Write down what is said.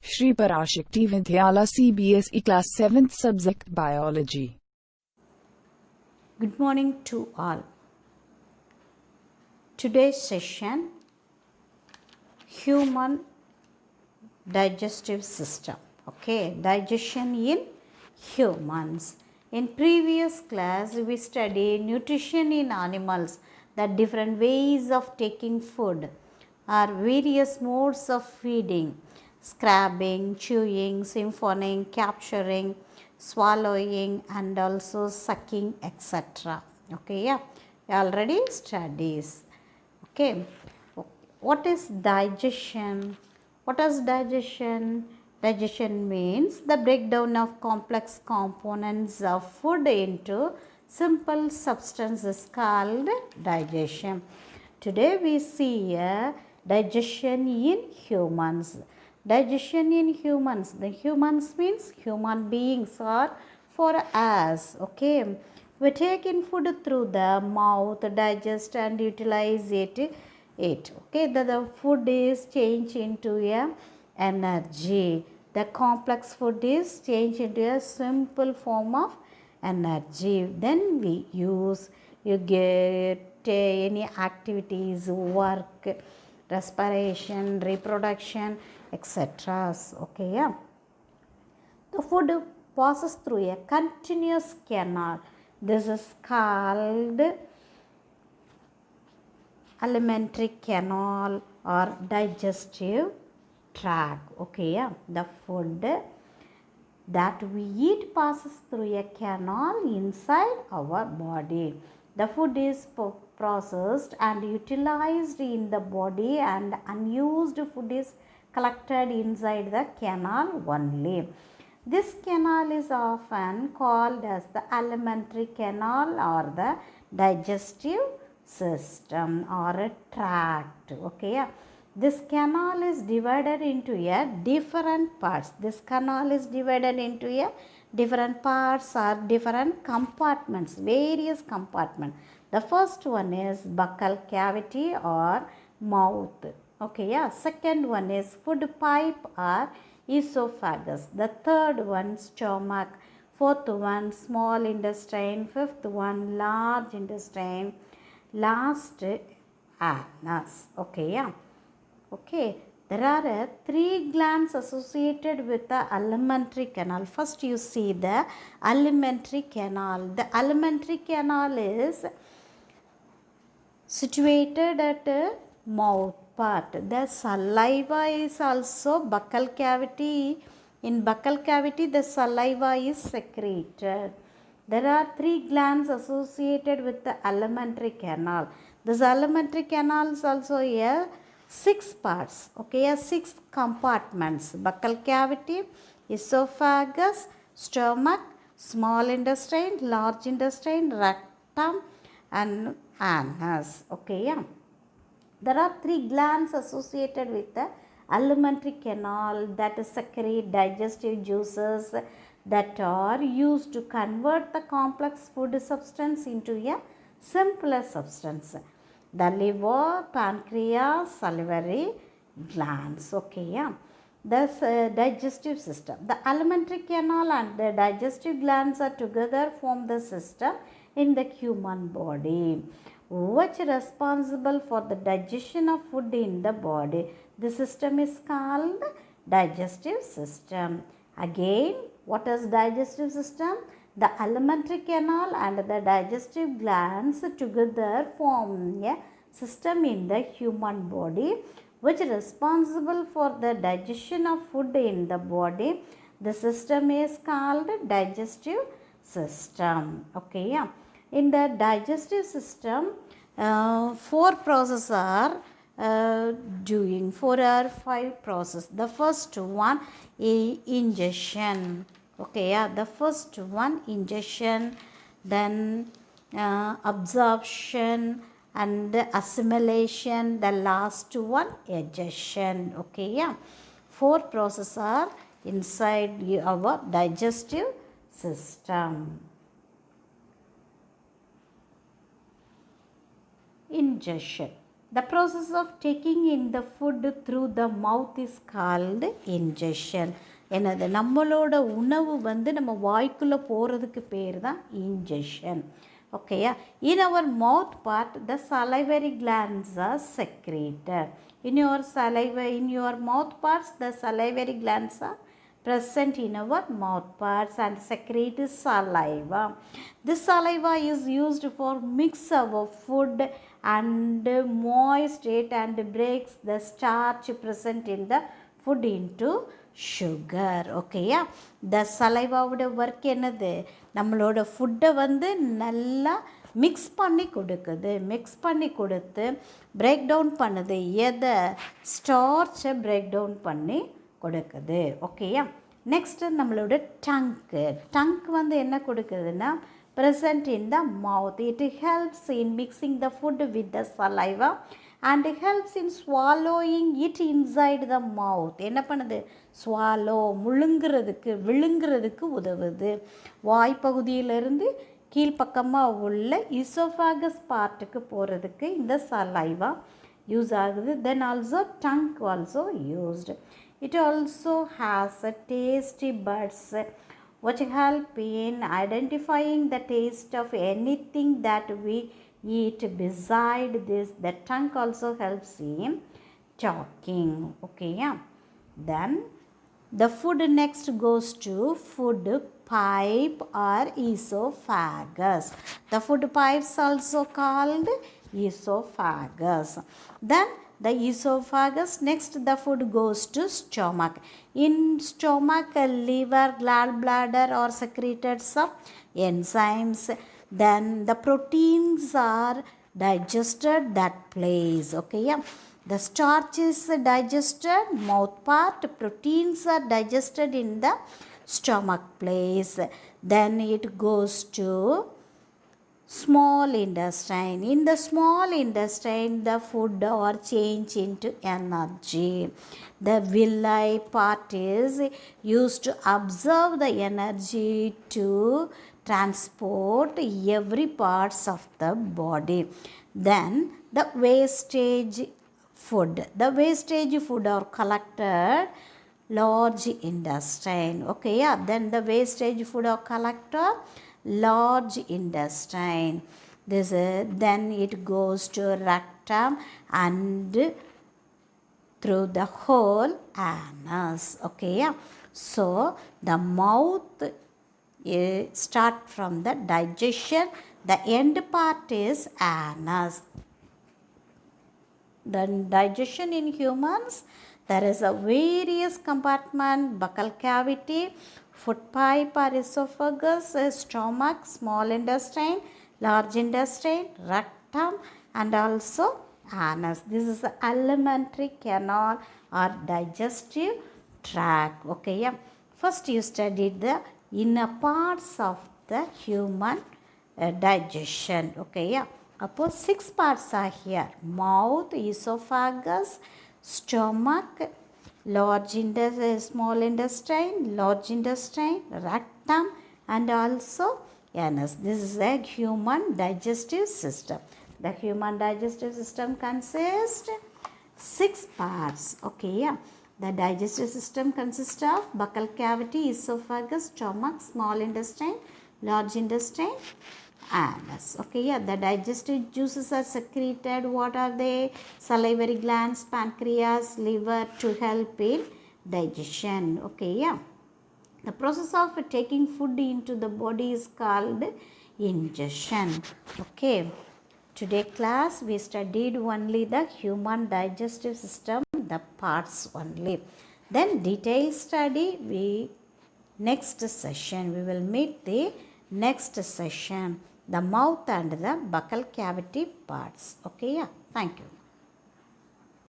Shri Parashakti Vidyala CBSE Class 7th Subject Biology. Good morning to all. Today's session, human digestive system. Okay, digestion in humans. In previous class, we studied nutrition in animals, the different ways of taking food or various modes of feeding, scrabbing, chewing, siphoning, capturing, swallowing, and also sucking, etc. Okay, yeah, already studies. Okay, what is digestion? What is digestion? Digestion means the breakdown of complex components of food into simple substances called digestion. Today we see a digestion in humans. Digestion in humans. The humans means human beings or for us. Okay. We take in food through the mouth, digest and utilize it. Okay, the food is changed into a energy. The complex food is changed into a simple form of energy. Then we use, you get any activities, work, respiration, reproduction, etc. Okay, yeah. The food passes through a continuous canal. This is called alimentary canal or digestive tract. Okay, yeah. The food that we eat passes through a canal inside our body. The food is processed and utilized in the body, and unused food is collected inside the canal only. This canal is often called as the alimentary canal or the digestive system or a tract. Okay, yeah. This canal is divided into a different parts. This canal is divided into a different parts or different compartments, various compartments. The first one is buccal cavity or mouth. Okay, yeah. Second one is food pipe or esophagus. The third one stomach. Fourth one small intestine. Fifth one large intestine. Last anus. Okay, yeah. Okay, there are three glands associated with the alimentary canal. First you see the alimentary canal. The alimentary canal is situated at mouth part. The saliva is also buccal cavity. In buccal cavity the saliva is secreted. There are three glands associated with the alimentary canal. This alimentary canal is also a 6 parts. Okay, 6 compartments. Buccal cavity, esophagus, stomach, small intestine, large intestine, rectum and anus. Okay, yeah. There are 3 glands associated with the alimentary canal that secrete digestive juices that are used to convert the complex food substance into a simpler substance. The liver, pancreas, salivary glands. Okay, yeah. The digestive system. The alimentary canal and the digestive glands are together form the system in the human body, which is responsible for the digestion of food in the body. The system is called digestive system. Again, what is digestive system? The alimentary canal and the digestive glands together form a system in the human body which is responsible for the digestion of food in the body. The system is called digestive system. Okay, yeah. In the digestive system, 4 processes are doing 4 or 5 process. The first one is ingestion. Okay, yeah, the first one ingestion, then absorption and assimilation, the last one digestion. Okay, yeah, 4 processes are inside our digestive system. Ingestion. The process of taking in the food through the mouth is called ingestion. என்னது நம்மளோட உணவு வந்து நம்ம வாய்க்குள்ளே போகிறதுக்கு பேர் தான் ingestion. ஓகேயா? In our mouth part, the salivary glands are secreted. In your mouth parts, the salivary glands are present in our mouth parts and secrete saliva. This saliva is used for mix our food and moist it and breaks the starch present in the food into sugar. ஓகேயா? the salivaவோட work என்னது? நம்மளோட ஃபுட்டை வந்து நல்லா mix பண்ணி கொடுத்து break down பண்ணுது. எதை? ஸ்டார்ச்சை பிரேக் டவுன் பண்ணி கொடுக்குது. ஓகேயா? நெக்ஸ்ட்டு நம்மளோட டங்க் வந்து என்ன கொடுக்குதுன்னா present in the mouth. It helps in mixing the food with the saliva and helps in swallowing it inside the mouth. என்ன பண்ணுது? விழுங்குறதுக்கு உதவுது. வாய்ப்பகுதியிலிருந்து கீழ்ப்பக்கமாக உள்ள இசோஃபாகஸ் பார்ட்டுக்கு போகிறதுக்கு இந்த சலைவா யூஸ் ஆகுது. Then also tongue also used. It also has a tasty buds which help in identifying the taste of anything that we eat. Beside this, the tongue also helps in talking. Okay, yeah. Then the food next goes to food pipe or esophagus. The food pipes also called esophagus. Then the esophagus, next the food goes to stomach. In stomach, liver, gallbladder are secreted some enzymes. Then the proteins are digested that place. Okay, yeah. The starch is digested mouth part, proteins are digested in the stomach place. Then it goes to small intestine. In the small intestine, the food are changed into energy. The villi part is used to absorb the energy to transport every parts of the body. Then the wastage food are collected large intestine. Okay, yeah. Then the wastage food are collected large intestine. Then it goes to rectum and through the whole anus. Okay, yeah. So the mouth start from the digestion. The end part is anus. Then digestion in humans, there is a various compartment: buccal cavity, food pipe or esophagus, stomach, small intestine, large intestine, rectum and also anus. This is the alimentary canal or digestive tract. Okay, yeah. First you studied the inner parts of the human digestion. Okay, yeah. Suppose 6 parts are here: mouth, esophagus, stomach, large intestine, small intestine, large intestine, rectum and also anus. This is a human digestive system. The human digestive system consists 6 parts. Okay, yeah. The digestive system consists of buccal cavity, esophagus, stomach, small intestine, large intestine, anus. Okay, yeah. The digestive juices are secreted. What are they? Salivary glands, pancreas, liver to help in digestion. Okay, yeah. The process of taking food into the body is called ingestion. Okay. Today class we studied only the human digestive system, the parts only. Then detailed study next session. We will meet the next session, the mouth and the buccal cavity parts. Okay, yeah. Thank you.